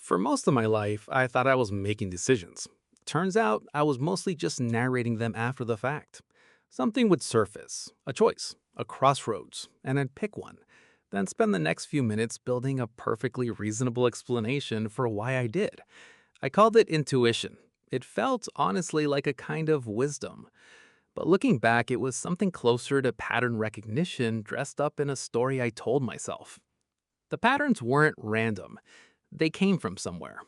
For most of my life, I thought I was making decisions. Turns out I was mostly just narrating them after the fact. Something would surface, a choice, a crossroads, and I'd pick one, then spend the next few minutes building a perfectly reasonable explanation for why I did. I called it intuition. It felt honestly like a kind of wisdom. But looking back, it was something closer to pattern recognition dressed up in a story I told myself. The patterns weren't random. They came from somewhere: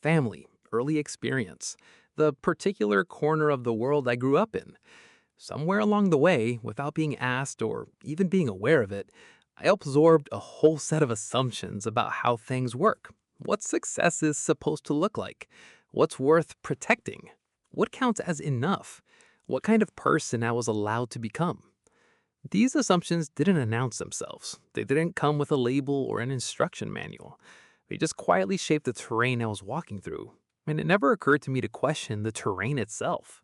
family, early experience, the particular corner of the world I grew up in. Somewhere along the way, without being asked or even being aware of it, I absorbed a whole set of assumptions about how things work, what success is supposed to look like, what's worth protecting, what counts as enough, what kind of person I was allowed to become. These assumptions didn't announce themselves. They didn't come with a label or an instruction manual. They just quietly shaped the terrain I was walking through, and it never occurred to me to question the terrain itself.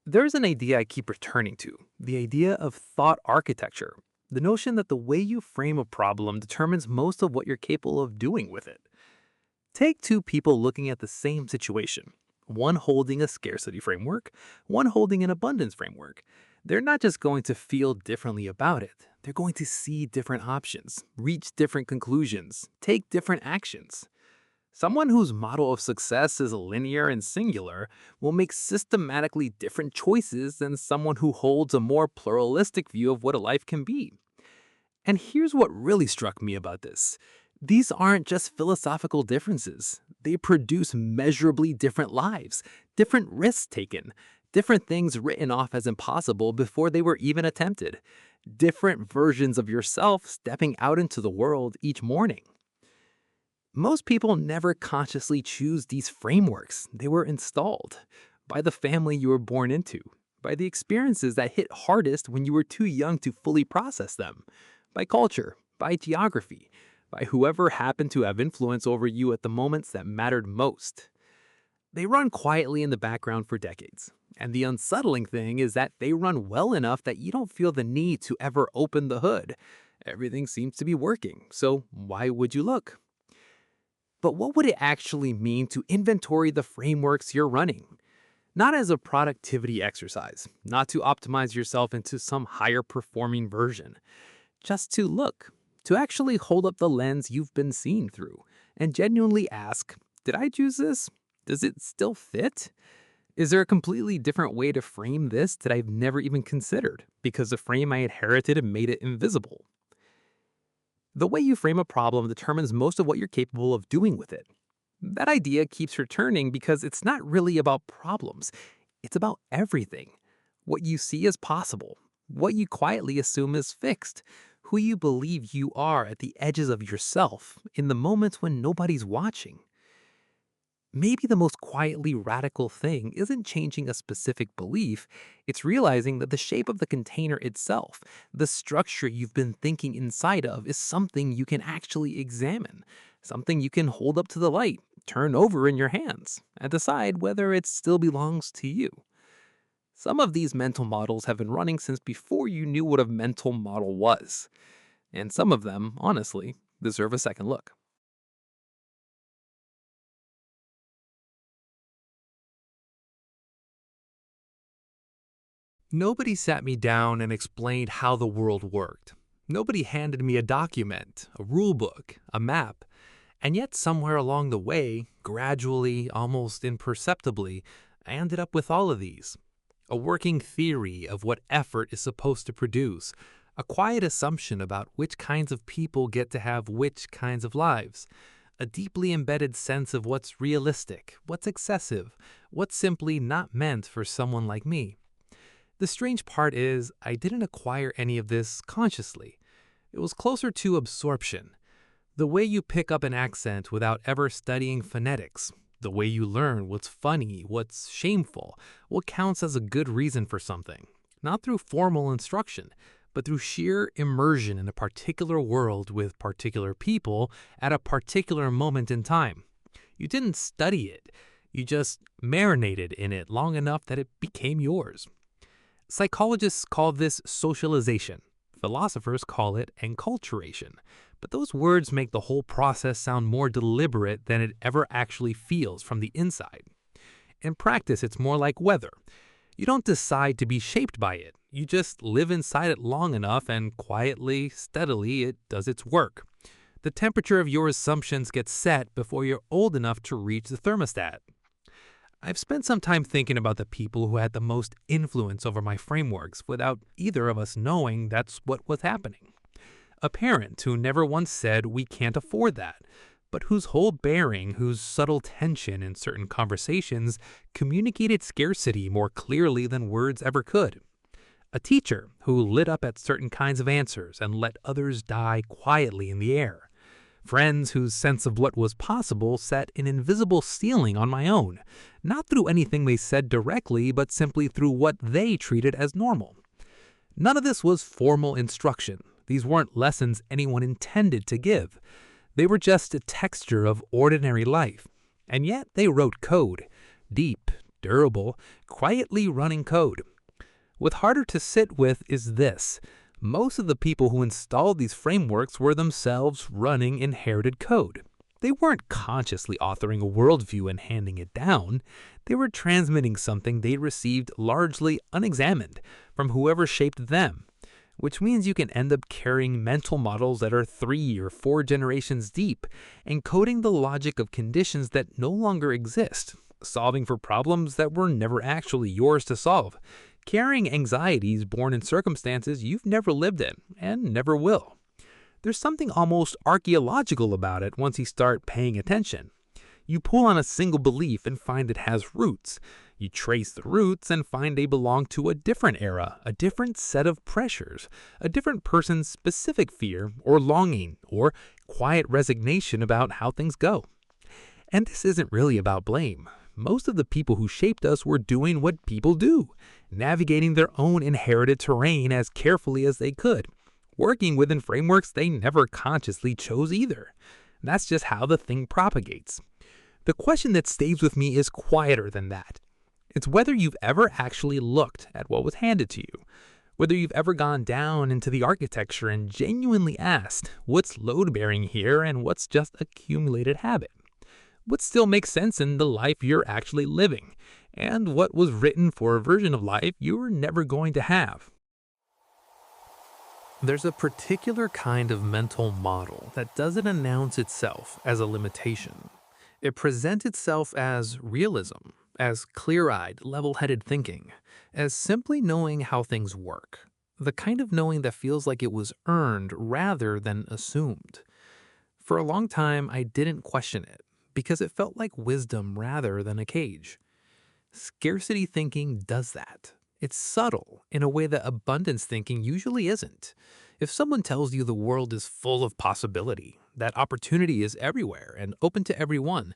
There's an idea I keep returning to: the idea of thought architecture, the notion that the way you frame a problem determines most of what you're capable of doing with it. Take two people looking at the same situation, one holding a scarcity framework, one holding an abundance framework. They're not just going to feel differently about it, they're going to see different options, reach different conclusions, take different actions. Someone whose model of success is linear and singular will make systematically different choices than someone who holds a more pluralistic view of what a life can be. And here's what really struck me about this: these aren't just philosophical differences. They produce measurably different lives, different risks taken, different things written off as impossible before they were even attempted, different versions of yourself stepping out into the world each morning. Most people never consciously choose these frameworks. They were installed by the family you were born into, by the experiences that hit hardest when you were too young to fully process them, by culture, by geography, by whoever happened to have influence over you at the moments that mattered most. They run quietly in the background for decades. And the unsettling thing is that they run well enough that you don't feel the need to ever open the hood. Everything seems to be working, so why would you look? But what would it actually mean to inventory the frameworks you're running? Not as a productivity exercise, not to optimize yourself into some higher performing version, just to look, to actually hold up the lens you've been seeing through and genuinely ask, did I choose this? Does it still fit? Is there a completely different way to frame this that I've never even considered because the frame I inherited made it invisible? The way you frame a problem determines most of what you're capable of doing with it. That idea keeps returning because it's not really about problems. It's about everything. What you see as possible, what you quietly assume is fixed, who you believe you are at the edges of yourself in the moments when nobody's watching. Maybe the most quietly radical thing isn't changing a specific belief, it's realizing that the shape of the container itself, the structure you've been thinking inside of, is something you can actually examine, something you can hold up to the light, turn over in your hands, and decide whether it still belongs to you. Some of these mental models have been running since before you knew what a mental model was, and some of them, honestly, deserve a second look. Nobody sat me down and explained how the world worked. Nobody handed me a document, a rule book, a map. And yet, somewhere along the way, gradually, almost imperceptibly, I ended up with all of these. A working theory of what effort is supposed to produce, a quiet assumption about which kinds of people get to have which kinds of lives, a deeply embedded sense of what's realistic, what's excessive, what's simply not meant for someone like me. The strange part is, I didn't acquire any of this consciously. It was closer to absorption. The way you pick up an accent without ever studying phonetics. The way you learn what's funny, what's shameful, what counts as a good reason for something. Not through formal instruction, but through sheer immersion in a particular world with particular people at a particular moment in time. You didn't study it. You just marinated in it long enough that it became yours. Psychologists call this socialization. Philosophers call it enculturation. but those words make the whole process sound more deliberate than it ever actually feels from the inside. In practice, it's more like weather. You don't decide to be shaped by it. You just live inside it long enough and quietly, steadily, it does its work. The temperature of your assumptions gets set before you're old enough to reach the thermostat. I've spent some time thinking about the people who had the most influence over my frameworks without either of us knowing that's what was happening. A parent who never once said, "We can't afford that," but whose whole bearing, whose subtle tension in certain conversations communicated scarcity more clearly than words ever could. A teacher who lit up at certain kinds of answers and let others die quietly in the air. Friends whose sense of what was possible set an invisible ceiling on my own, not through anything they said directly, but simply through what they treated as normal. None of this was formal instruction. These weren't lessons anyone intended to give. They were just a texture of ordinary life. And yet they wrote code. Deep, durable, quietly running code. What's harder to sit with is this. Most of the people who installed these frameworks were themselves running inherited code. They weren't consciously authoring a worldview and handing it down. They were transmitting something they received largely unexamined from whoever shaped them, which means you can end up carrying mental models that are 3 or 4 generations deep, encoding the logic of conditions that no longer exist, solving for problems that were never actually yours to solve, carrying anxieties born in circumstances you've never lived in and never will. There's something almost archaeological about it once you start paying attention. You pull on a single belief and find it has roots. You trace the roots and find they belong to a different era, a different set of pressures, a different person's specific fear or longing or quiet resignation about how things go. And this isn't really about blame. Most of the people who shaped us were doing what people do, navigating their own inherited terrain as carefully as they could, working within frameworks they never consciously chose either. That's just how the thing propagates. The question that stays with me is quieter than that. It's whether you've ever actually looked at what was handed to you, whether you've ever gone down into the architecture and genuinely asked, what's load-bearing here and what's just accumulated habit? What still makes sense in the life you're actually living, and what was written for a version of life you're never going to have? There's a particular kind of mental model that doesn't announce itself as a limitation. It presents itself as realism, as clear-eyed, level-headed thinking, as simply knowing how things work. The kind of knowing that feels like it was earned rather than assumed. For a long time, I didn't question it, because it felt like wisdom rather than a cage. Scarcity thinking does that. It's subtle in a way that abundance thinking usually isn't. If someone tells you the world is full of possibility, that opportunity is everywhere and open to everyone,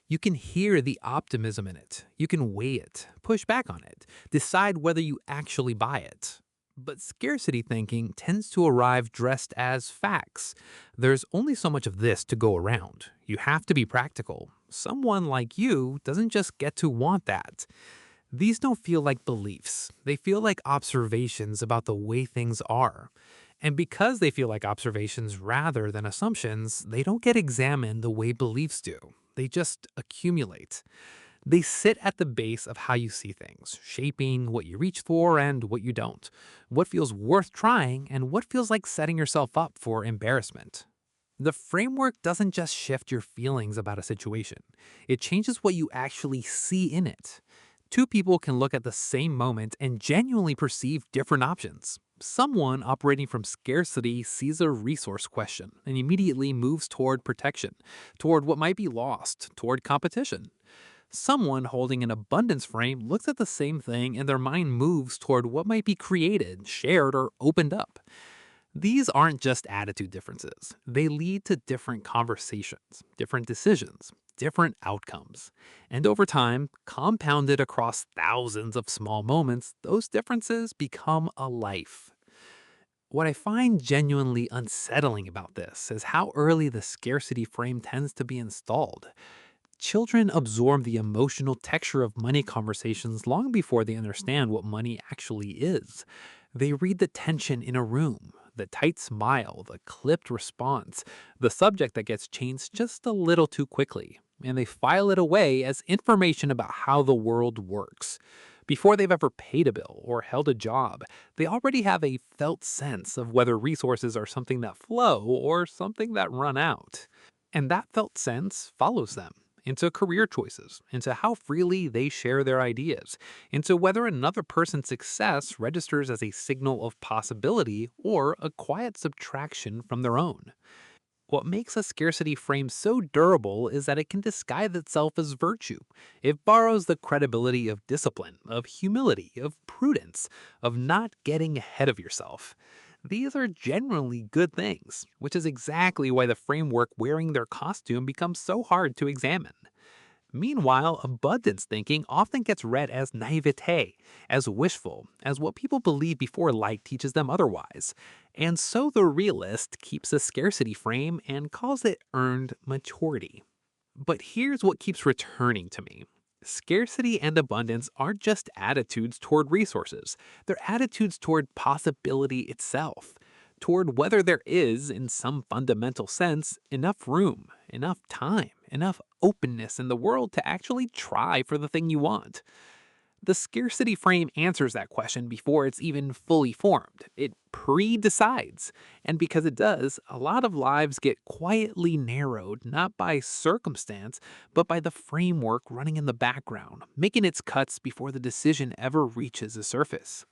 you can hear the optimism in it. You can weigh it, push back on it, decide whether you actually buy it. But scarcity thinking tends to arrive dressed as facts. There's only so much of this to go around. You have to be practical. Someone like you doesn't just get to want that. These don't feel like beliefs. They feel like observations about the way things are. And because they feel like observations rather than assumptions, they don't get examined the way beliefs do. They just accumulate. They sit at the base of how you see things, shaping what you reach for and what you don't, what feels worth trying and what feels like setting yourself up for embarrassment. The framework doesn't just shift your feelings about a situation. It changes what you actually see in it. Two people can look at the same moment and genuinely perceive different options. Someone operating from scarcity sees a resource question and immediately moves toward protection, toward what might be lost, toward competition. Someone holding an abundance frame looks at the same thing and their mind moves toward what might be created, shared, or opened up. These aren't just attitude differences. They lead to different conversations, different decisions, different outcomes. And over time, compounded across thousands of small moments, those differences become a life. What I find genuinely unsettling about this is how early the scarcity frame tends to be installed. Children absorb the emotional texture of money conversations long before they understand what money actually is. They read the tension in a room, the tight smile, the clipped response, the subject that gets changed just a little too quickly, and they file it away as information about how the world works. Before they've ever paid a bill or held a job, they already have a felt sense of whether resources are something that flow or something that run out. And that felt sense follows them into career choices, into how freely they share their ideas, into whether another person's success registers as a signal of possibility or a quiet subtraction from their own. What makes a scarcity frame so durable is that it can disguise itself as virtue. It borrows the credibility of discipline, of humility, of prudence, of not getting ahead of yourself. These are generally good things, which is exactly why the framework wearing their costume becomes so hard to examine. Meanwhile, abundance thinking often gets read as naivete, as wishful, as what people believe before light teaches them otherwise. And so the realist keeps a scarcity frame and calls it earned maturity. But here's what keeps returning to me. Scarcity and abundance aren't just attitudes toward resources, they're attitudes toward possibility itself, toward whether there is, in some fundamental sense, enough room, enough time, enough openness in the world to actually try for the thing you want. The scarcity frame answers that question before it's even fully formed. It pre-decides. And because it does, a lot of lives get quietly narrowed not by circumstance, but by the framework running in the background, making its cuts before the decision ever reaches the surface.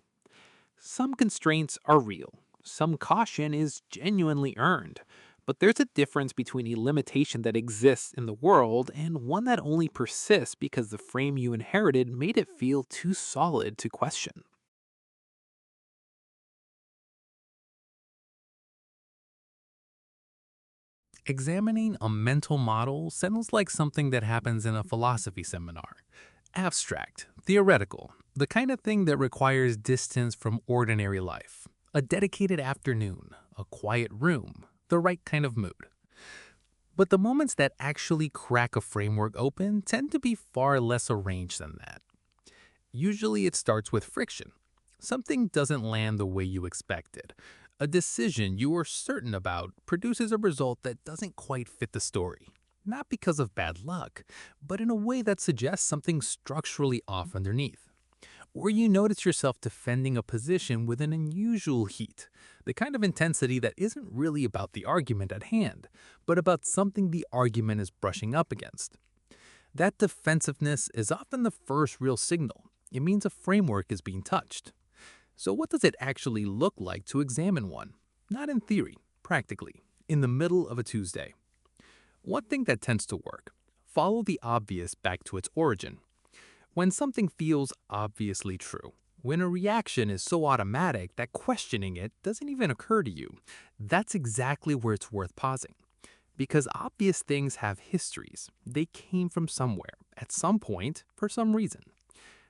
Some constraints are real. Some caution is genuinely earned. But there's a difference between a limitation that exists in the world and one that only persists because the frame you inherited made it feel too solid to question. Examining a mental model sounds like something that happens in a philosophy seminar. Abstract, theoretical, the kind of thing that requires distance from ordinary life. A dedicated afternoon, a quiet room, the right kind of mood. But the moments that actually crack a framework open tend to be far less arranged than that. Usually it starts with friction. Something doesn't land the way you expected. A decision you were certain about produces a result that doesn't quite fit the story. Not because of bad luck, but in a way that suggests something structurally off underneath. Or you notice yourself defending a position with an unusual heat, the kind of intensity that isn't really about the argument at hand, but about something the argument is brushing up against. That defensiveness is often the first real signal. It means a framework is being touched. So what does it actually look like to examine one? Not in theory, practically, in the middle of a Tuesday. One thing that tends to work: follow the obvious back to its origin. When something feels obviously true, when a reaction is so automatic that questioning it doesn't even occur to you, that's exactly where it's worth pausing. Because obvious things have histories. They came from somewhere, at some point, for some reason.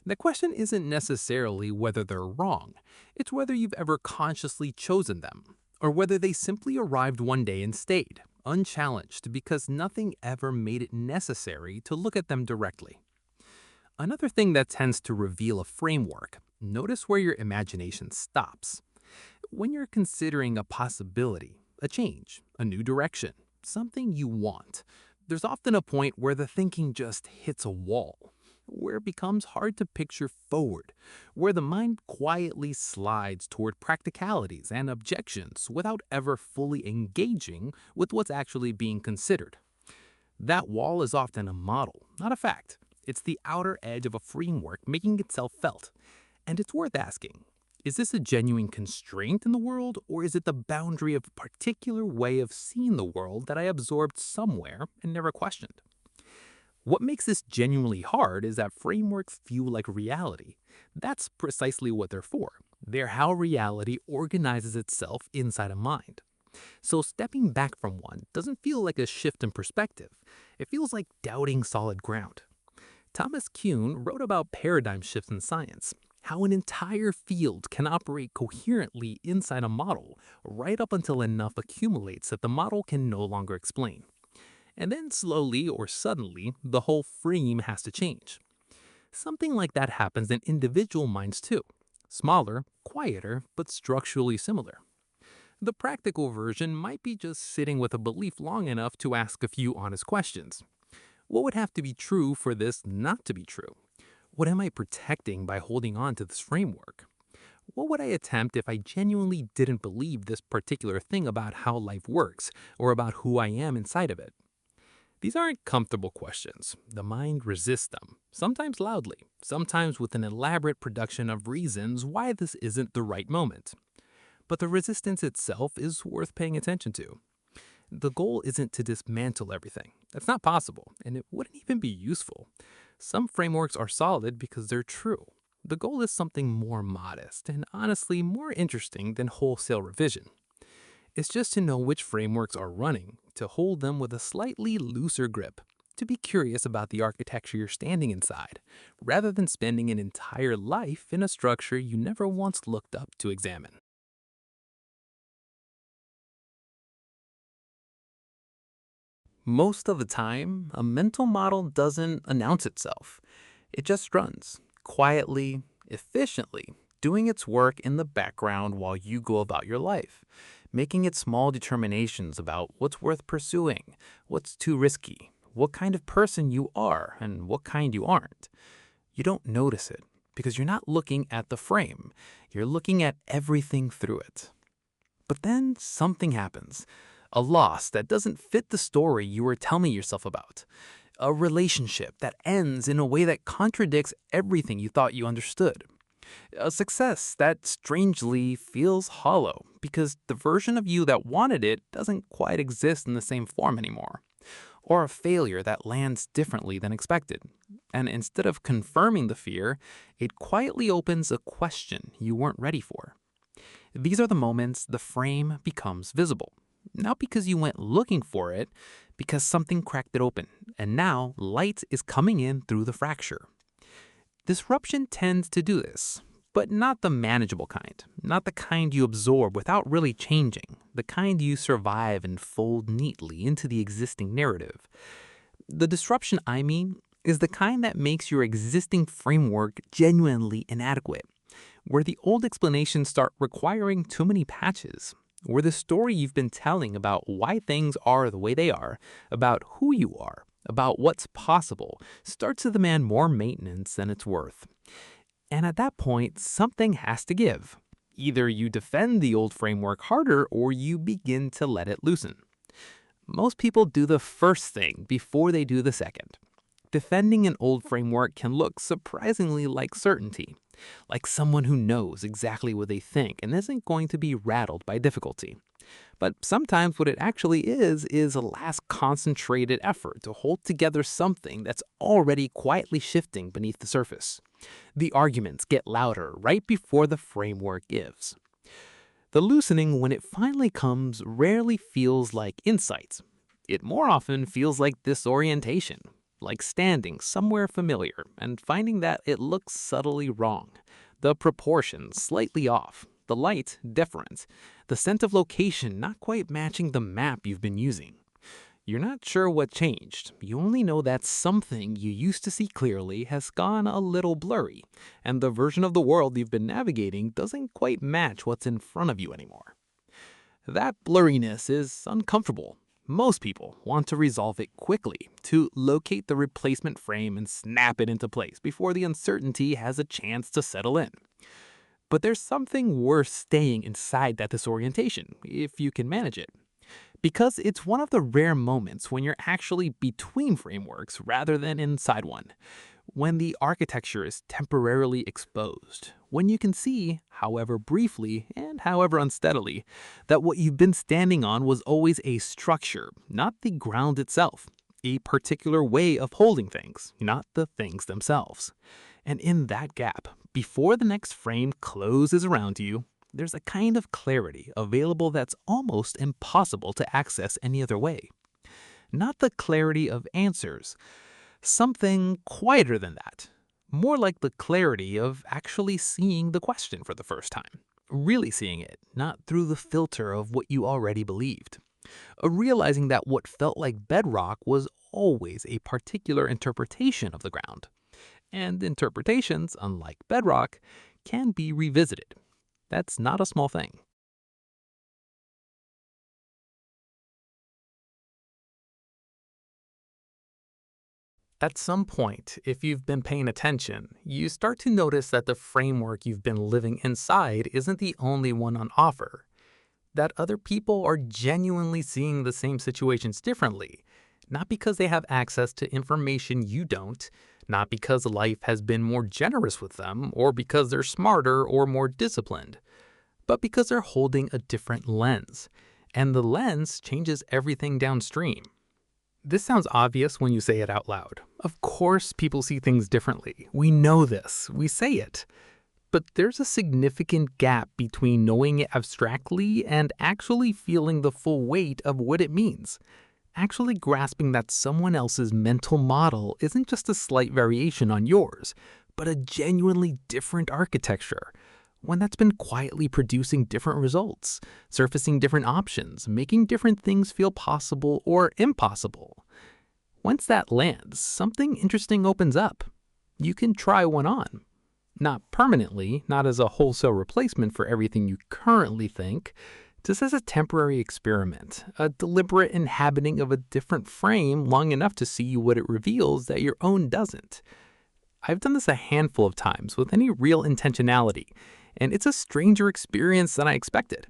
The question isn't necessarily whether they're wrong, it's whether you've ever consciously chosen them, or whether they simply arrived one day and stayed, unchallenged because nothing ever made it necessary to look at them directly. Another thing that tends to reveal a framework: notice where your imagination stops. When you're considering a possibility, a change, a new direction, something you want, there's often a point where the thinking just hits a wall, where it becomes hard to picture forward, where the mind quietly slides toward practicalities and objections without ever fully engaging with what's actually being considered. That wall is often a model, not a fact. It's the outer edge of a framework making itself felt. And it's worth asking, is this a genuine constraint in the world, or is it the boundary of a particular way of seeing the world that I absorbed somewhere and never questioned? What makes this genuinely hard is that frameworks feel like reality. That's precisely what they're for. They're how reality organizes itself inside a mind. So stepping back from one doesn't feel like a shift in perspective. It feels like doubting solid ground. Thomas Kuhn wrote about paradigm shifts in science, how an entire field can operate coherently inside a model right up until enough accumulates that the model can no longer explain. And then slowly or suddenly, the whole frame has to change. Something like that happens in individual minds too. Smaller, quieter, but structurally similar. The practical version might be just sitting with a belief long enough to ask a few honest questions. What would have to be true for this not to be true? What am I protecting by holding on to this framework? What would I attempt if I genuinely didn't believe this particular thing about how life works or about who I am inside of it? These aren't comfortable questions. The mind resists them, sometimes loudly, sometimes with an elaborate production of reasons why this isn't the right moment. But the resistance itself is worth paying attention to. The goal isn't to dismantle everything. That's not possible, and it wouldn't even be useful. Some frameworks are solid because they're true. The goal is something more modest and honestly more interesting than wholesale revision. It's just to know which frameworks are running, to hold them with a slightly looser grip, to be curious about the architecture you're standing inside, rather than spending an entire life in a structure you never once looked up to examine. Most of the time, a mental model doesn't announce itself. It just runs, quietly, efficiently, doing its work in the background while you go about your life, making its small determinations about what's worth pursuing, what's too risky, what kind of person you are, and what kind you aren't. You don't notice it because you're not looking at the frame. You're looking at everything through it. But then something happens. A loss that doesn't fit the story you were telling yourself about. A relationship that ends in a way that contradicts everything you thought you understood. A success that strangely feels hollow because the version of you that wanted it doesn't quite exist in the same form anymore. Or a failure that lands differently than expected. And instead of confirming the fear, it quietly opens a question you weren't ready for. These are the moments the frame becomes visible. Not because you went looking for it, because something cracked it open, and now light is coming in through the fracture. Disruption tends to do this, but not the manageable kind, not the kind you absorb without really changing, the kind you survive and fold neatly into the existing narrative. The disruption I mean is the kind that makes your existing framework genuinely inadequate, where the old explanations start requiring too many patches, where the story you've been telling about why things are the way they are, about who you are, about what's possible, starts to demand more maintenance than it's worth. And at that point, something has to give. Either you defend the old framework harder or you begin to let it loosen. Most people do the first thing before they do the second. Defending an old framework can look surprisingly like certainty, like someone who knows exactly what they think and isn't going to be rattled by difficulty. But sometimes what it actually is a last concentrated effort to hold together something that's already quietly shifting beneath the surface. The arguments get louder right before the framework gives. The loosening, when it finally comes, rarely feels like insight. It more often feels like disorientation, like standing somewhere familiar and finding that it looks subtly wrong. The proportions slightly off, the light different, the sense of location not quite matching the map you've been using. You're not sure what changed. You only know that something you used to see clearly has gone a little blurry, and the version of the world you've been navigating doesn't quite match what's in front of you anymore. That blurriness is uncomfortable. Most people want to resolve it quickly, to locate the replacement frame and snap it into place before the uncertainty has a chance to settle in. But there's something worth staying inside that disorientation, if you can manage it. Because it's one of the rare moments when you're actually between frameworks rather than inside one. When the architecture is temporarily exposed. When you can see, however briefly and however unsteadily, that what you've been standing on was always a structure, not the ground itself. A particular way of holding things, not the things themselves. And in that gap, before the next frame closes around you, there's a kind of clarity available that's almost impossible to access any other way. Not the clarity of answers, something quieter than that. More like the clarity of actually seeing the question for the first time. Really seeing it, not through the filter of what you already believed. Realizing that what felt like bedrock was always a particular interpretation of the ground. And interpretations, unlike bedrock, can be revisited. That's not a small thing. At some point, if you've been paying attention, you start to notice that the framework you've been living inside isn't the only one on offer, that other people are genuinely seeing the same situations differently, not because they have access to information you don't, not because life has been more generous with them, or because they're smarter or more disciplined, but because they're holding a different lens. And the lens changes everything downstream. This sounds obvious when you say it out loud. Of course, people see things differently. We know this. We say it. But there's a significant gap between knowing it abstractly and actually feeling the full weight of what it means. Actually grasping that someone else's mental model isn't just a slight variation on yours, but a genuinely different architecture. One that's been quietly producing different results, surfacing different options, making different things feel possible or impossible. Once that lands, something interesting opens up. You can try one on. Not permanently, not as a wholesale replacement for everything you currently think, just as a temporary experiment, a deliberate inhabiting of a different frame long enough to see what it reveals that your own doesn't. I've done this a handful of times with any real intentionality, and it's a stranger experience than I expected.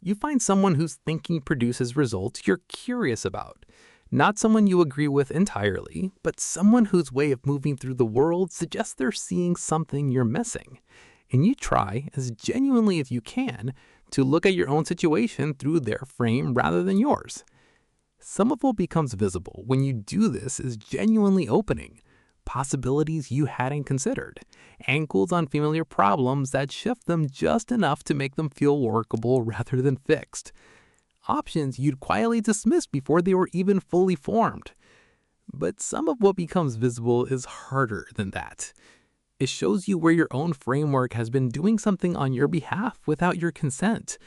You find someone whose thinking produces results you're curious about. Not someone you agree with entirely, but someone whose way of moving through the world suggests they're seeing something you're missing. And you try, as genuinely as you can, to look at your own situation through their frame rather than yours. Some of what becomes visible when you do this is genuinely opening. Possibilities you hadn't considered, angles on familiar problems that shift them just enough to make them feel workable rather than fixed. Options you'd quietly dismiss before they were even fully formed. But some of what becomes visible is harder than that. It shows you where your own framework has been doing something on your behalf without your consent,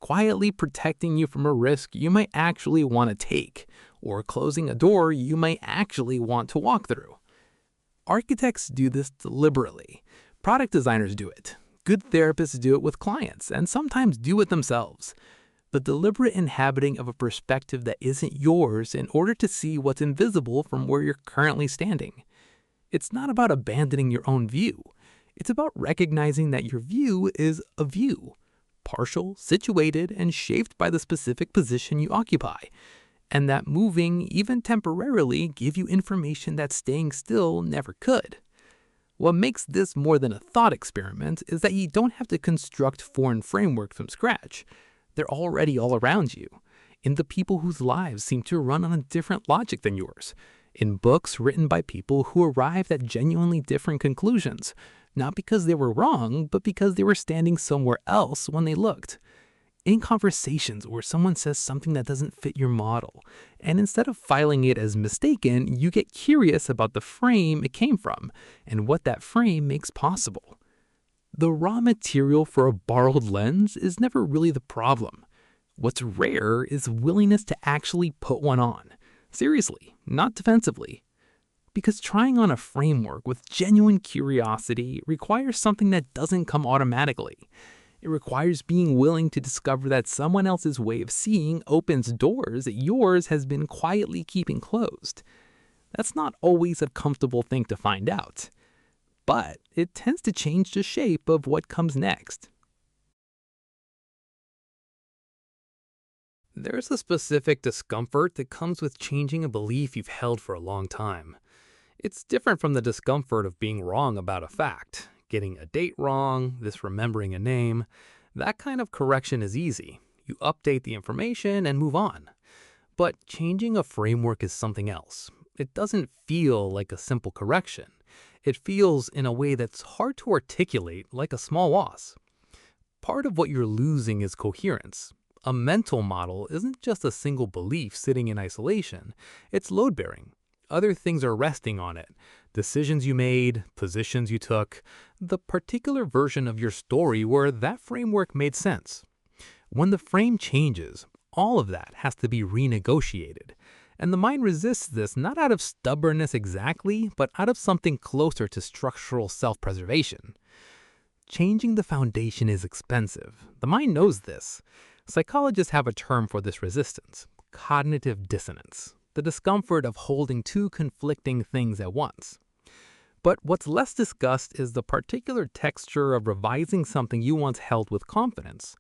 quietly protecting you from a risk you might actually want to take, or closing a door you might actually want to walk through. Architects do this deliberately. Product designers do it. Good therapists do it with clients, and sometimes do it themselves. The deliberate inhabiting of a perspective that isn't yours in order to see what's invisible from where you're currently standing. It's not about abandoning your own view. It's about recognizing that your view is a view, partial, situated, and shaped by the specific position you occupy, and that moving, even temporarily, give you information that staying still never could. What makes this more than a thought experiment is that you don't have to construct foreign frameworks from scratch. They're already all around you, in the people whose lives seem to run on a different logic than yours, in books written by people who arrived at genuinely different conclusions, not because they were wrong, but because they were standing somewhere else when they looked. In conversations where someone says something that doesn't fit your model, and instead of filing it as mistaken, you get curious about the frame it came from and what that frame makes possible. The raw material for a borrowed lens is never really the problem. What's rare is willingness to actually put one on. Seriously, not defensively. Because trying on a framework with genuine curiosity requires something that doesn't come automatically. It requires being willing to discover that someone else's way of seeing opens doors that yours has been quietly keeping closed. That's not always a comfortable thing to find out, but it tends to change the shape of what comes next. There's a specific discomfort that comes with changing a belief you've held for a long time. It's different from the discomfort of being wrong about a fact, getting a date wrong, misremembering a name. That kind of correction is easy. You update the information and move on. But changing a framework is something else. It doesn't feel like a simple correction. It feels in a way that's hard to articulate, like a small loss. Part of what you're losing is coherence. A mental model isn't just a single belief sitting in isolation. It's load-bearing. Other things are resting on it. Decisions you made, positions you took, the particular version of your story where that framework made sense. When the frame changes, all of that has to be renegotiated. And the mind resists this not out of stubbornness exactly, but out of something closer to structural self-preservation. Changing the foundation is expensive. The mind knows this. Psychologists have a term for this resistance: cognitive dissonance. the discomfort of holding two conflicting things at once. But what's less discussed is the particular texture of revising something you once held with confidence,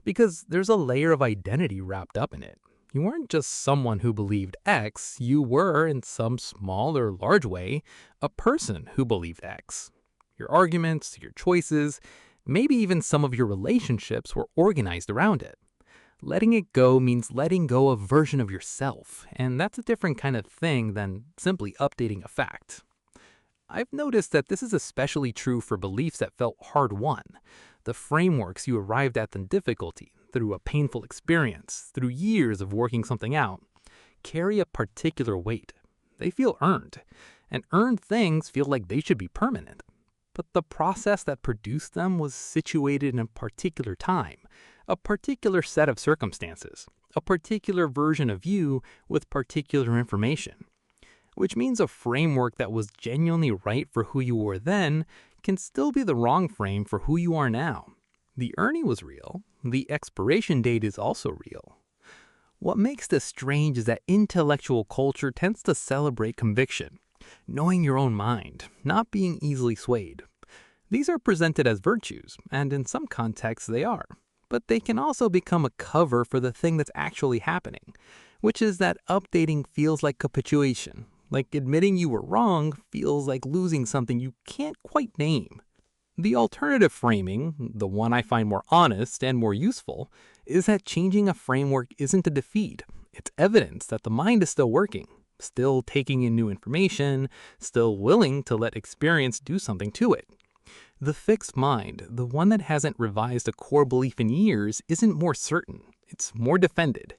because there's a layer of identity wrapped up in it. You weren't just someone who believed X, you were, in some small or large way, a person who believed X. Your arguments, your choices, maybe even some of your relationships were organized around it. Letting it go means letting go of a version of yourself, and that's a different kind of thing than simply updating a fact. I've noticed that this is especially true for beliefs that felt hard-won, the frameworks you arrived at in difficulty, through a painful experience, through years of working something out, carry a particular weight. They feel earned, and earned things feel like they should be permanent. But the process that produced them was situated in a particular time, a particular set of circumstances, a particular version of you with particular information. Which means a framework that was genuinely right for who you were then can still be the wrong frame for who you are now. The earning was real. The expiration date is also real. What makes this strange is that intellectual culture tends to celebrate conviction, knowing your own mind, not being easily swayed. These are presented as virtues, and in some contexts they are. But they can also become a cover for the thing that's actually happening, which is that updating feels like capitulation. Like admitting you were wrong feels like losing something you can't quite name. The alternative framing, the one I find more honest and more useful, is that changing a framework isn't a defeat. It's evidence that the mind is still working, still taking in new information, still willing to let experience do something to it. The fixed mind, the one that hasn't revised a core belief in years, isn't more certain. It's more defended.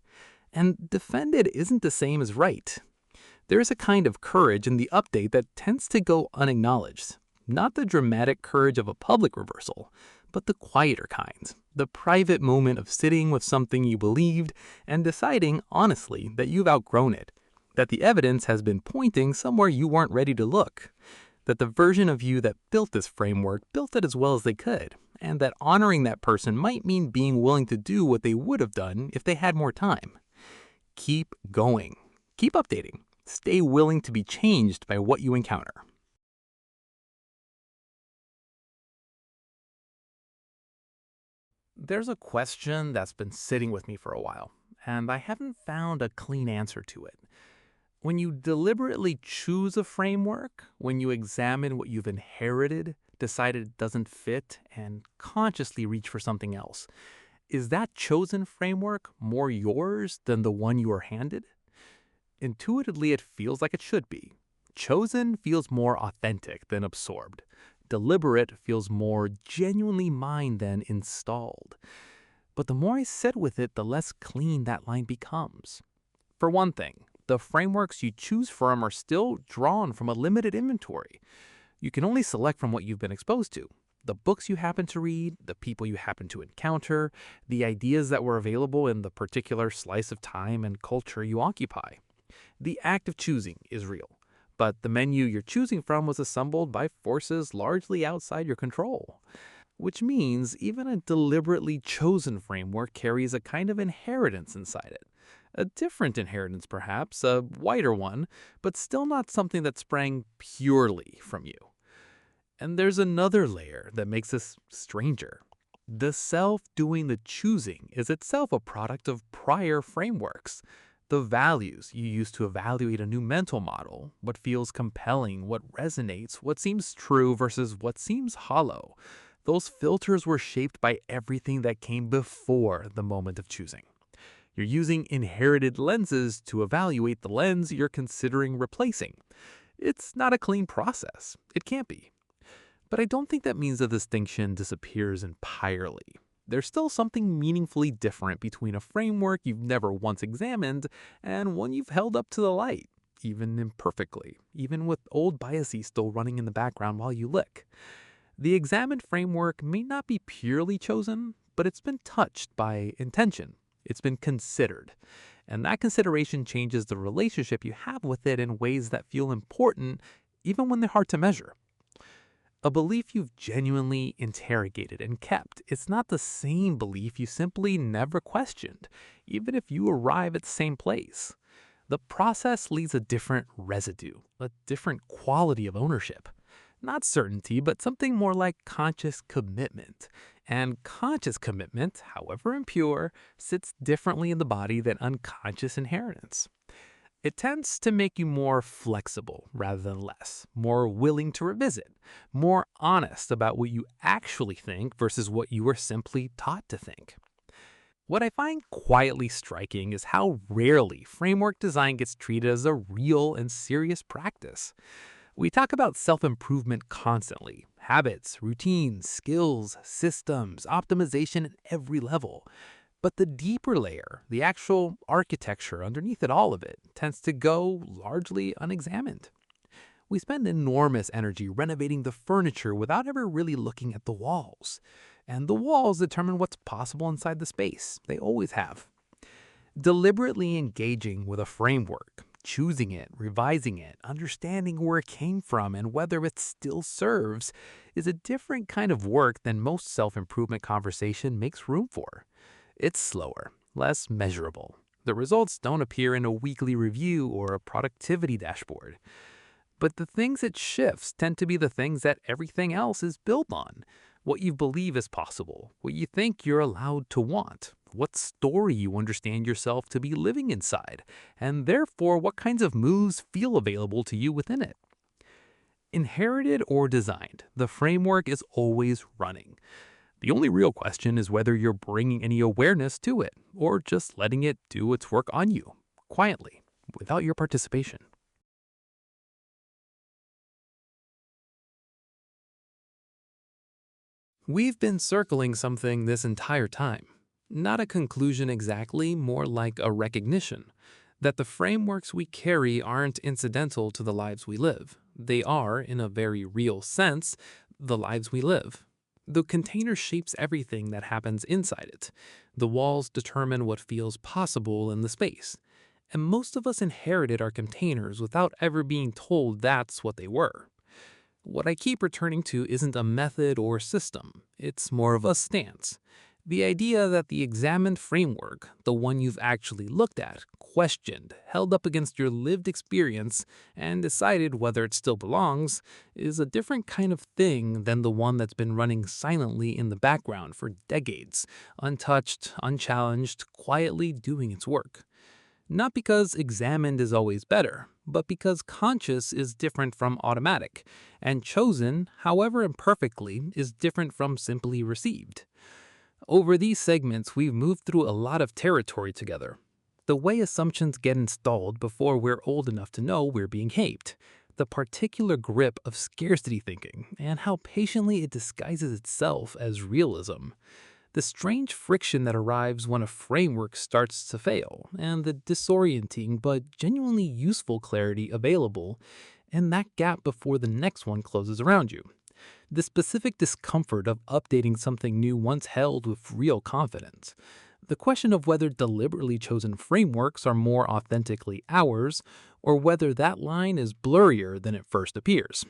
And defended isn't the same as right. There is a kind of courage in the update that tends to go unacknowledged. Not the dramatic courage of a public reversal, but the quieter kind. The private moment of sitting with something you believed and deciding, honestly, that you've outgrown it. That the evidence has been pointing somewhere you weren't ready to look. That the version of you that built this framework built it as well as they could. And that honoring that person might mean being willing to do what they would have done if they had more time. Keep going. Keep updating. Stay willing to be changed by what you encounter. There's a question that's been sitting with me for a while, and I haven't found a clean answer to it. When you deliberately choose a framework, when you examine what you've inherited, decided it doesn't fit, and consciously reach for something else, is that chosen framework more yours than the one you were handed? Intuitively, it feels like it should be. Chosen feels more authentic than absorbed. Deliberate feels more genuinely mine than installed. But the more I sit with it, the less clean that line becomes. For one thing, the frameworks you choose from are still drawn from a limited inventory. You can only select from what you've been exposed to. The books you happen to read, the people you happen to encounter, the ideas that were available in the particular slice of time and culture you occupy. The act of choosing is real, but the menu you're choosing from was assembled by forces largely outside your control. Which means even a deliberately chosen framework carries a kind of inheritance inside it. A different inheritance perhaps, a wider one, but still not something that sprang purely from you. And there's another layer that makes this stranger. The self doing the choosing is itself a product of prior frameworks. The values you use to evaluate a new mental model, what feels compelling, what resonates, what seems true versus what seems hollow. Those filters were shaped by everything that came before the moment of choosing. You're using inherited lenses to evaluate the lens you're considering replacing. It's not a clean process. It can't be. But I don't think that means the distinction disappears entirely. There's still something meaningfully different between a framework you've never once examined and one you've held up to the light, even imperfectly, even with old biases still running in the background while you look. The examined framework may not be purely chosen, but it's been touched by intention. It's been considered. And that consideration changes the relationship you have with it in ways that feel important, even when they're hard to measure. A belief you've genuinely interrogated and kept is not the same belief you simply never questioned, even if you arrive at the same place. The process leaves a different residue, a different quality of ownership. Not certainty, but something more like conscious commitment. And conscious commitment, however impure, sits differently in the body than unconscious inheritance. It tends to make you more flexible rather than less, more willing to revisit, more honest about what you actually think versus what you were simply taught to think. What I find quietly striking is how rarely framework design gets treated as a real and serious practice. We talk about self improvement constantly: habits, routines, skills, systems, optimization at every level. But the deeper layer, the actual architecture underneath all of it, tends to go largely unexamined. We spend enormous energy renovating the furniture without ever really looking at the walls. And the walls determine what's possible inside the space. They always have. Deliberately engaging with a framework, choosing it, revising it, understanding where it came from and whether it still serves, is a different kind of work than most self improvement conversation makes room for. It's slower, less measurable. The results don't appear in a weekly review or a productivity dashboard. But the things it shifts tend to be the things that everything else is built on: what you believe is possible, what you think you're allowed to want, what story you understand yourself to be living inside, and therefore what kinds of moves feel available to you within it. Inherited or designed, the framework is always running. The only real question is whether you're bringing any awareness to it, or just letting it do its work on you, quietly, without your participation. We've been circling something this entire time. Not a conclusion exactly, more like a recognition that the frameworks we carry aren't incidental to the lives we live. They are, in a very real sense, the lives we live. The container shapes everything that happens inside it. The walls determine what feels possible in the space. And most of us inherited our containers without ever being told that's what they were. What I keep returning to isn't a method or system, it's more of a stance. The idea that the examined framework, the one you've actually looked at, questioned, held up against your lived experience, and decided whether it still belongs, is a different kind of thing than the one that's been running silently in the background for decades, untouched, unchallenged, quietly doing its work. Not because examined is always better, but because conscious is different from automatic, and chosen, however imperfectly, is different from simply received. Over these segments, we've moved through a lot of territory together. The way assumptions get installed before we're old enough to know we're being aped, the particular grip of scarcity thinking, and how patiently it disguises itself as realism. The strange friction that arrives when a framework starts to fail, and the disorienting but genuinely useful clarity available, and that gap before the next one closes around you. The specific discomfort of updating something new once held with real confidence. The question of whether deliberately chosen frameworks are more authentically ours, or whether that line is blurrier than it first appears.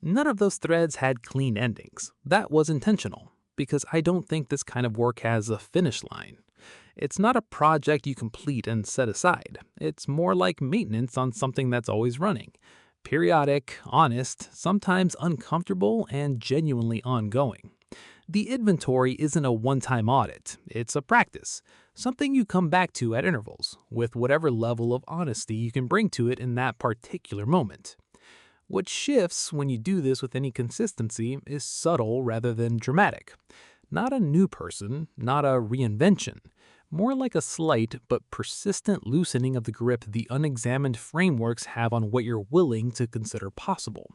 None of those threads had clean endings. That was intentional, because I don't think this kind of work has a finish line. It's not a project you complete and set aside. It's more like maintenance on something that's always running. Periodic, honest, sometimes uncomfortable, and genuinely ongoing. The inventory isn't a one-time audit. It's a practice, something you come back to at intervals, with whatever level of honesty you can bring to it in that particular moment. What shifts when you do this with any consistency is subtle rather than dramatic. Not a new person, not a reinvention. More like a slight but persistent loosening of the grip the unexamined frameworks have on what you're willing to consider possible.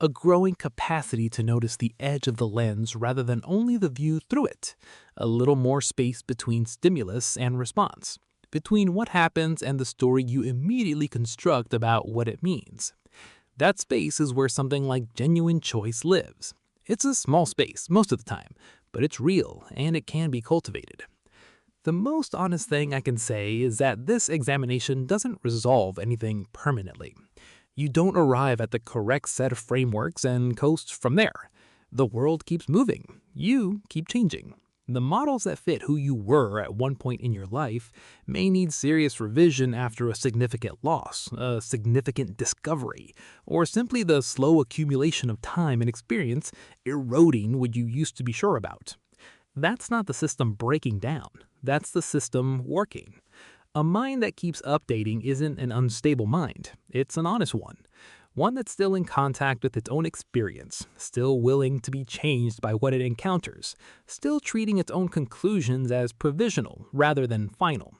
A growing capacity to notice the edge of the lens rather than only the view through it. A little more space between stimulus and response. Between what happens and the story you immediately construct about what it means. That space is where something like genuine choice lives. It's a small space most of the time, but it's real and it can be cultivated. The most honest thing I can say is that this examination doesn't resolve anything permanently. You don't arrive at the correct set of frameworks and coast from there. The world keeps moving. You keep changing. The models that fit who you were at one point in your life may need serious revision after a significant loss, a significant discovery, or simply the slow accumulation of time and experience eroding what you used to be sure about. That's not the system breaking down, that's the system working. A mind that keeps updating isn't an unstable mind, it's an honest one. One that's still in contact with its own experience, still willing to be changed by what it encounters, still treating its own conclusions as provisional rather than final.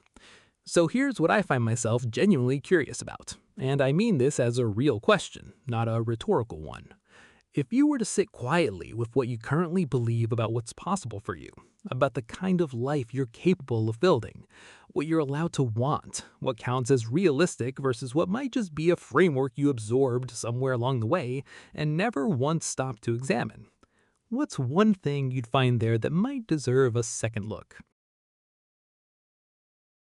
So here's what I find myself genuinely curious about, and I mean this as a real question, not a rhetorical one. If you were to sit quietly with what you currently believe about what's possible for you, about the kind of life you're capable of building, what you're allowed to want, what counts as realistic versus what might just be a framework you absorbed somewhere along the way and never once stopped to examine, what's one thing you'd find there that might deserve a second look?